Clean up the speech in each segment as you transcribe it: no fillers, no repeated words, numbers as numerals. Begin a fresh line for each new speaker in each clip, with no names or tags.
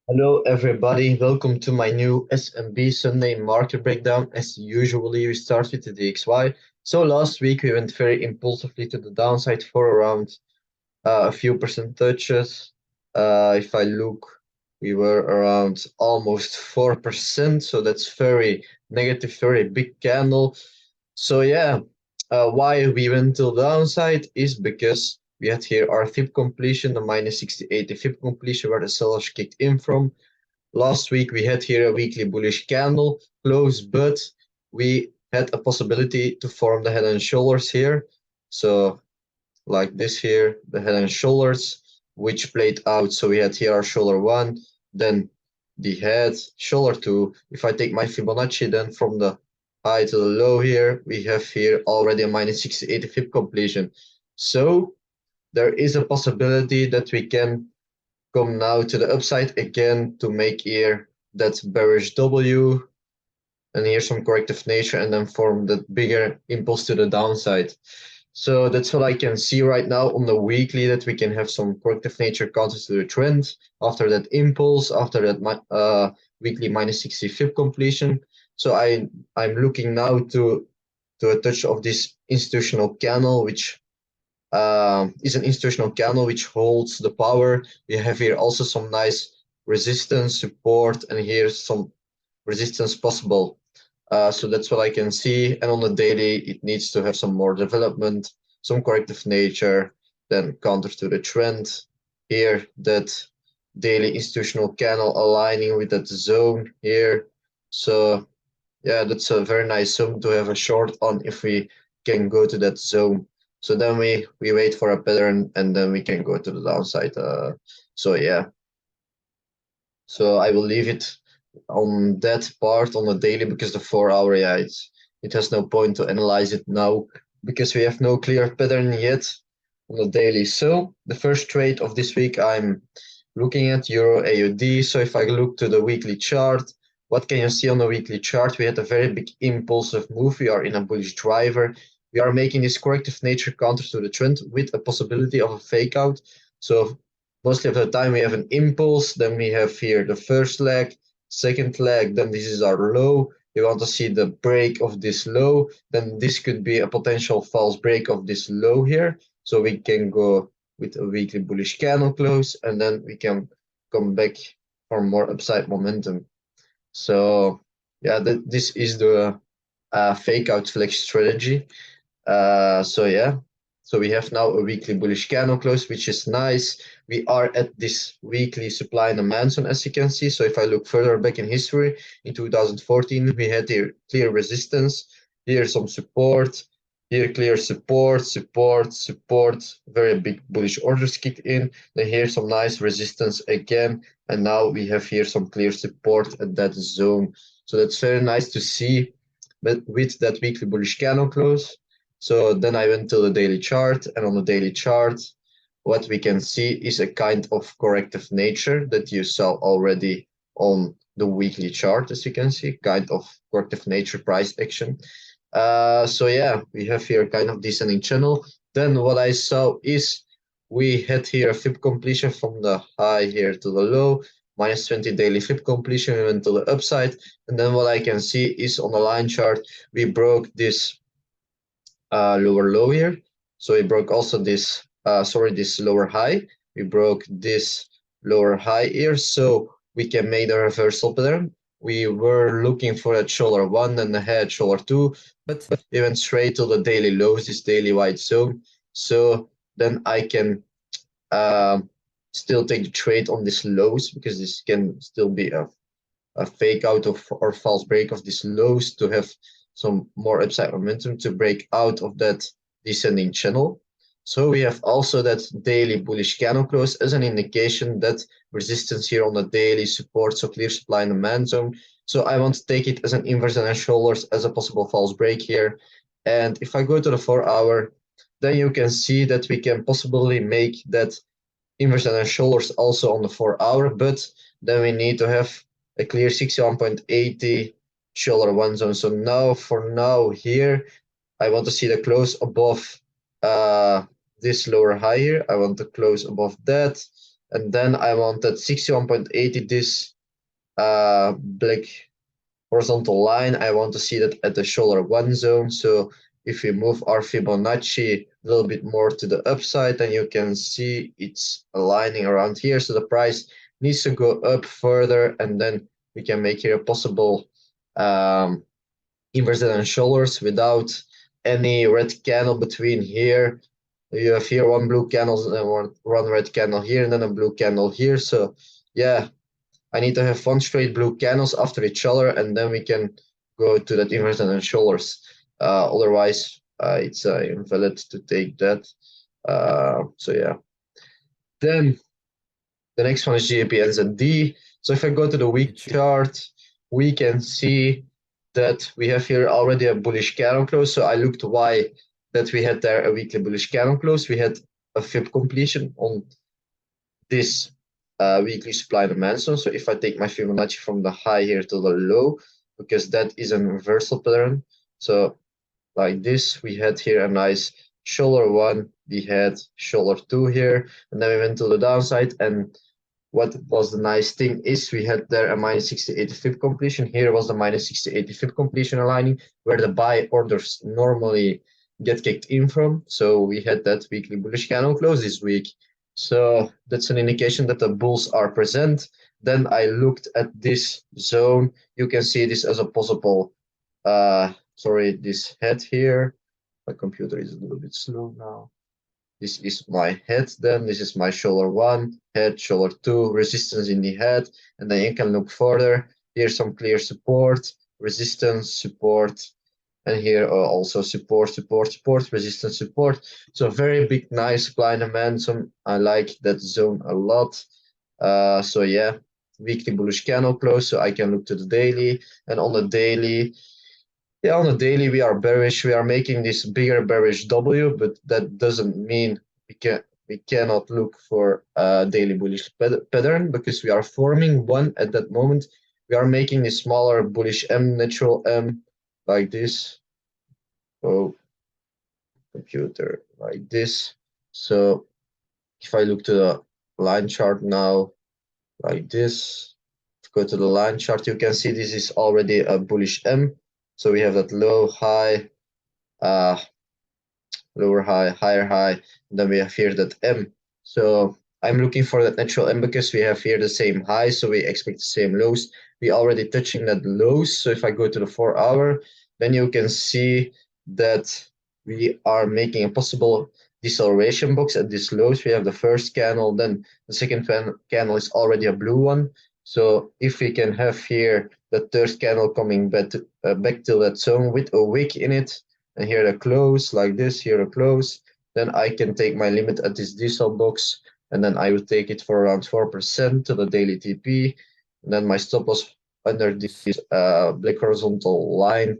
Hello, everybody. Welcome to my new SMB Sunday market breakdown. As usually, we start with the DXY. So last week we went very impulsively to the downside for around a few percentages. If I look, we were around almost 4%. So that's very negative, very big candle. So yeah, why we went to the downside is because we had here our FIP completion, the minus 68, the FIP completion where the sellers kicked in from. Last week we had here a weekly bullish candle close, but we had a possibility to form the head and shoulders here. So like this here, the head and shoulders, which played out. So we had here our shoulder one, then the head, shoulder two. If I take my Fibonacci, then from the high to the low here, we have here already a minus 68 FIB completion. So there is a possibility that we can come now to the upside again to make here that bearish W and here some corrective nature and then form that bigger impulse to the downside. So that's what I can see right now on the weekly, that we can have some corrective nature counters to the trend after that impulse, after that weekly minus 60 FIB completion. So I'm looking now to a touch of this institutional candle, which is an institutional candle which holds the power. We have here also some nice resistance, support, and here's some resistance possible. So that's what I can see. And on the daily, it needs to have some more development, some corrective nature, then counter to the trend. Here, that daily institutional candle aligning with that zone here. So yeah, that's a very nice zone to have a short on if we can go to that zone. So then we wait for a pattern and then we can go to the downside. So yeah, so I will leave it on that part on the daily because the 4 hour, yeah, it has no point to analyze it now because we have no clear pattern yet on the daily. So the first trade of this week, I'm looking at Euro AUD. So if I look to the weekly chart, what can you see on the weekly chart? We had a very big impulsive move. We are in a bullish driver. We are making this corrective nature counter to the trend with a possibility of a fake out. So mostly of the time we have an impulse, then we have here the first leg, second leg, then this is our low. We want to see the break of this low, then this could be a potential false break of this low here. So we can go with a weekly bullish candle close, and then we can come back for more upside momentum. So yeah, this is the fake out flex strategy. So yeah, so we have now a weekly bullish candle close, which is nice. We are at this weekly supply and demand zone, as you can see. So if I look further back in history, in 2014, we had here clear resistance, here some support, here clear support, very big bullish orders kicked in. Then here some nice resistance again, and now we have here some clear support at that zone. So that's very nice to see, but with that weekly bullish candle close. So then I went to the daily chart, and on the daily chart, what we can see is a kind of corrective nature that you saw already on the weekly chart, as you can see, kind of corrective nature price action. So yeah, we have here kind of descending channel. Then what I saw is we had here a FIB completion from the high here to the low, minus 20 daily FIB completion, we went to the upside. And then what I can see is on the line chart, we broke this lower low here. So we broke also this, this lower high. We broke this lower high here, so we can make the reversal pattern. We were looking for that shoulder one and the head shoulder two, but we went straight to the daily lows, this daily white zone. So then I can still take the trade on this lows because this can still be a fake out of or false break of these lows to have some more upside momentum to break out of that descending channel. So we have also that daily bullish candle close as an indication that resistance here on the daily support, so clear supply and demand zone. So I want to take it as an inverse and shoulders as a possible false break here. And if I go to the 4 hour, then you can see that we can possibly make that inverse and shoulders also on the 4 hour, but then we need to have a clear 61.80 shoulder one zone. So now for now here, I want to see the close above this lower high here. I want to close above that. and then I wanted 61.80, this black horizontal line. I want to see that at the shoulder 1 zone. So if we move our Fibonacci a little bit more to the upside, then you can see it's aligning around here. So the price needs to go up further, and then we can make here a possible inverted and shoulders without any red candle between here. You have here one blue candle and one red candle here, and then a blue candle here. So yeah, I need to have one straight blue candles after each other, and then we can go to that inverted and shoulders. Otherwise, it's invalid to take that. So yeah. Then the next one is GBPNZD. So if I go to the week chart, we can see that we have here already a bullish candle close. So I looked why that we had there a weekly bullish candle close. We had a fib completion on this weekly supply and demand zone. So if I take my Fibonacci from the high here to the low, because that is a reversal pattern. So like this, we had here a nice shoulder 1, we had shoulder 2 here, and then we went to the downside. And what was the nice thing is we had there a minus 60 fib completion. Here was the minus 60 fib completion aligning, where the buy orders normally get kicked in from. So we had that weekly bullish candle close this week. So that's an indication that the bulls are present. Then I looked at this zone. You can see this as a possible, this head here. My computer is a little bit slow now. This is my head then. This is my shoulder 1, head, shoulder 2, resistance in the head. And then you can look further. Here's some clear support, resistance, support. And here also support, support, support, resistance, support. So very big, nice supply and demand zone. I like that zone a lot. So yeah, weekly bullish candle close. So I can look to the daily. And on the daily, yeah, on the daily we are bearish. We are making this bigger bearish W, but that doesn't mean we cannot look for a daily bullish pattern, because we are forming one at that moment. We are making this smaller bullish M, natural M, like this. Oh, computer, like this. So if I look to the line chart now, like this, go to the line chart, you can see this is already a bullish M. So we have that low, high, lower high, higher high, and then we have here that M. So I'm looking for that natural M because we have here the same high, so we expect the same lows. We already touching that lows. So if I go to the 4-hour, then you can see that we are making a possible deceleration box at this lows. We have the first candle, then the second candle is already a blue one. So if we can have here the third candle coming back to that zone with a wick in it, and here the close like this, here a close, then I can take my limit at this decel box, and then I will take it for around 4% to the daily TP, and then my stop loss under this black horizontal line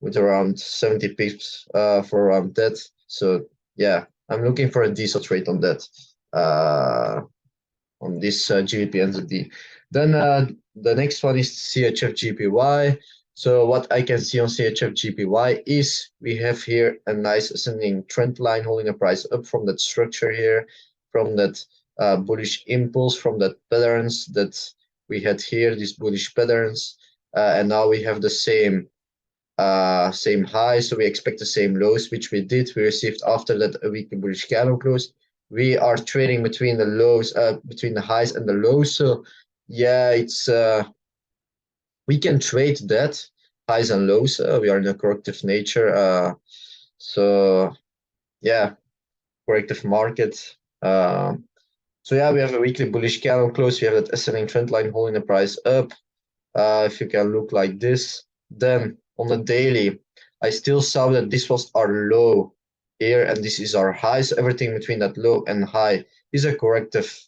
with around 70 pips for around that. So yeah, I'm looking for a decel trade on that, on this GBPNZD. Then the next one is CHFJPY. So what I can see on CHFJPY is we have here a nice ascending trend line holding the price up from that structure here, from that bullish impulse, from that patterns that we had here, these bullish patterns. And now we have the same high, so we expect the same lows, which we did. We received after that a weekly bullish candle close. We are trading between the lows, between the highs and the lows. So yeah, it's we can trade that highs and lows. We are in a corrective nature. So yeah, corrective market. So yeah, we have a weekly bullish candle close. We have that ascending trend line holding the price up. If you can look like this, then on the daily, I still saw that this was our low here, and this is our high. So everything between that low and high is a corrective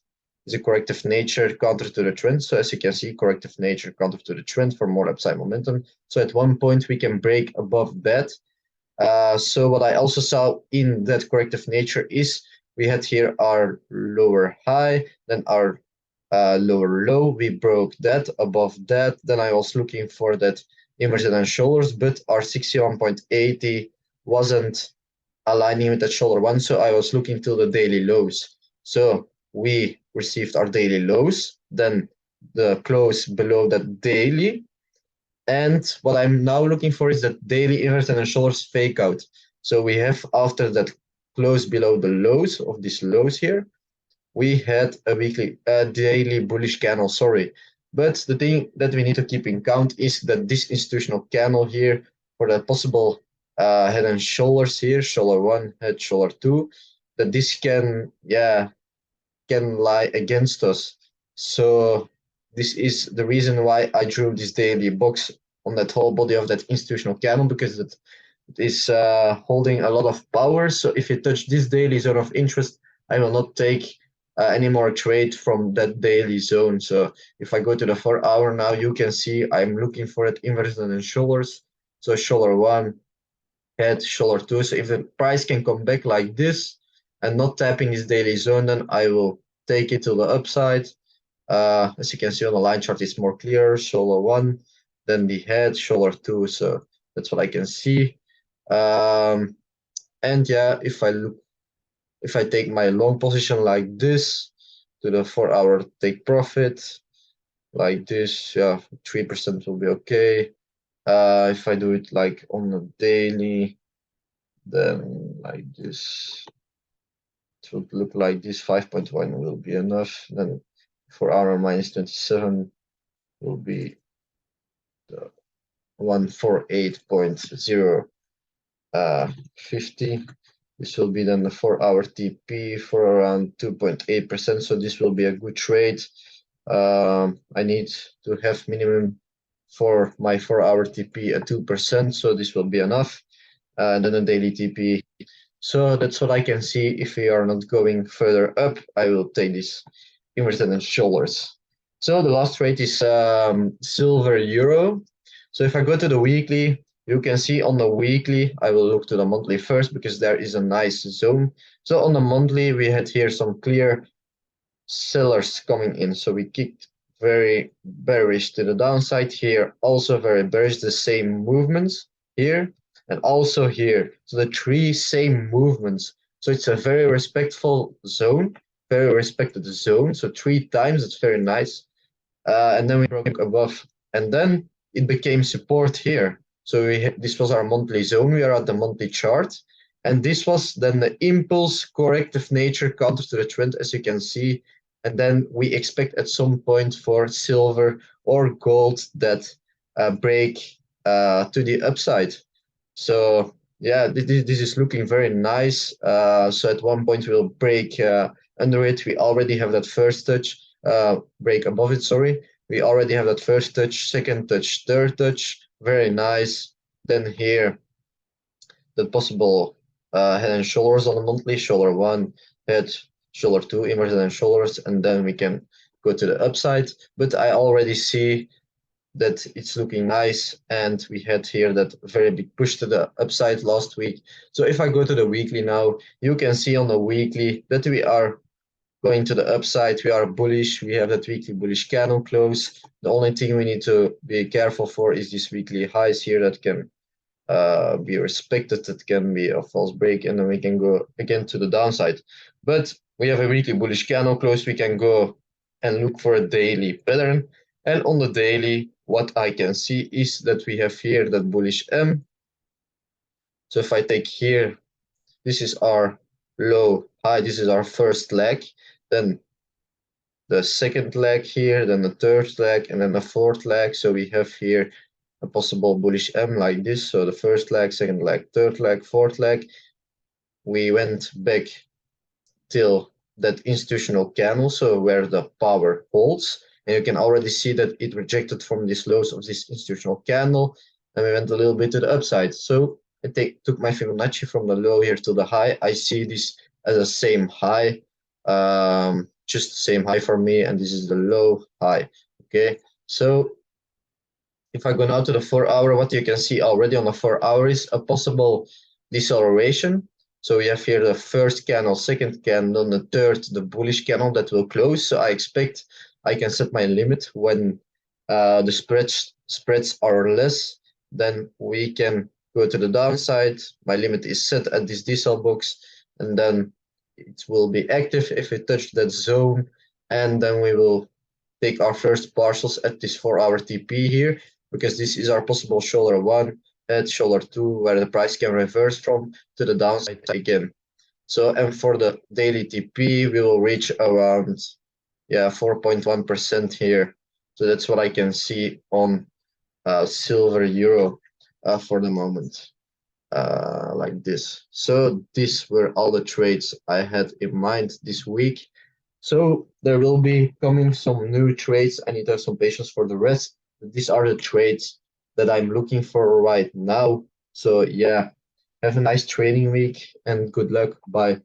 nature counter to the trend. So as you can see, corrective nature counter to the trend for more upside momentum. So at one point we can break above that. So what I also saw in that corrective nature is we had here our lower high, then our lower low. We broke that. Above that, then I was looking for that inverted and shoulders, but our 61.80 wasn't aligning with that shoulder 1, so I was looking to the daily lows. So we received our daily lows, then the close below that daily. And what I'm now looking for is that daily inverted and shoulders fake out. So we have after that close below the lows of these lows here, we had a daily bullish candle, sorry. But the thing that we need to keep in count is that this institutional candle here for the possible head and shoulders here, shoulder one, head, shoulder two, that this can lie against us. So this is the reason why I drew this daily box on that whole body of that institutional candle, because it is holding a lot of power. So if it touch this daily zone of interest, I will not take any more trade from that daily zone. So if I go to the 4-hour now, you can see I'm looking for it inverted and shoulders. So shoulder one, head, shoulder two. So if the price can come back like this and not tapping this daily zone, then I will take it to the upside. As you can see on the line chart, it's more clear. Shoulder one, then the head, shoulder two. So that's what I can see. And yeah, if I take my long position like this to the 4-hour take profit like this, yeah, 3% will be okay. If I do it like on the daily, then like this, it would look like this. 5.1 will be enough. Then 4-hour minus 27 will be the 148.0 50. This will be then the 4-hour TP for around 2.8%. So this will be a good trade. I need to have minimum for my 4-hour TP at 2%. So this will be enough. And then a daily TP. So that's what I can see. If we are not going further up, I will take this inverted and shoulders. So the last trade is silver euro. So if I go to the weekly, you can see on the weekly, I will look to the monthly first because there is a nice zone. So on the monthly, we had here some clear sellers coming in. So we kicked very bearish to the downside here, also very bearish, the same movements here and also here. So the three same movements. So it's a very respectful zone, very respected zone. So 3 times, it's very nice. And then we broke above, and then it became support here. So this was our monthly zone. We are at the monthly chart, and this was then the impulse corrective nature counter to the trend, as you can see. And then we expect at some point for silver or gold that break to the upside. So yeah, this is looking very nice. So at one point we'll break under it. We already have that first touch, break above it, sorry. We already have that first touch, second touch, third touch. Very nice. Then here, the possible head and shoulders on the monthly, shoulder one, head, shoulder two, inverted and shoulders, and then we can go to the upside. But I already see that it's looking nice, and we had here that very big push to the upside last week. So if I go to the weekly now, you can see on the weekly that we are going to the upside. We are bullish. We have that weekly bullish candle close. The only thing we need to be careful for is these weekly highs here that can be respected. That can be a false break, and then we can go again to the downside. But we have a weekly bullish candle close. We can go and look for a daily pattern. And on the daily, what I can see is that we have here that bullish M. So if I take here, this is our low high, this is our first leg, then the second leg here, then the third leg, and then the fourth leg. So we have here a possible bullish M like this. So the first leg, second leg, third leg, fourth leg. We went back till that institutional candle, so where the power holds. And you can already see that it rejected from these lows of this institutional candle, and we went a little bit to the upside. So I took my Fibonacci from the low here to the high. I see this as a same high, just the same high for me, and this is the low high. Okay, so if I go now to the 4-hour, what you can see already on the 4-hour is a possible deceleration. So we have here the first candle, second candle, the third, the bullish candle that will close. So I expect I can set my limit when the spreads are less. Then we can go to the downside. My limit is set at this decel box, and then it will be active if we touch that zone, and then we will take our first partials at this 4-hour TP here, because this is our possible shoulder 1 at shoulder 2, where the price can reverse from to the downside again. So, and for the daily TP, we will reach around 4.1% here. So that's what I can see on silver euro for the moment, like this. So these were all the trades I had in mind this week. So there will be coming some new trades. I need to have some patience for the rest. These are the trades that I'm looking for right now. So yeah, have a nice trading week and good luck. Bye.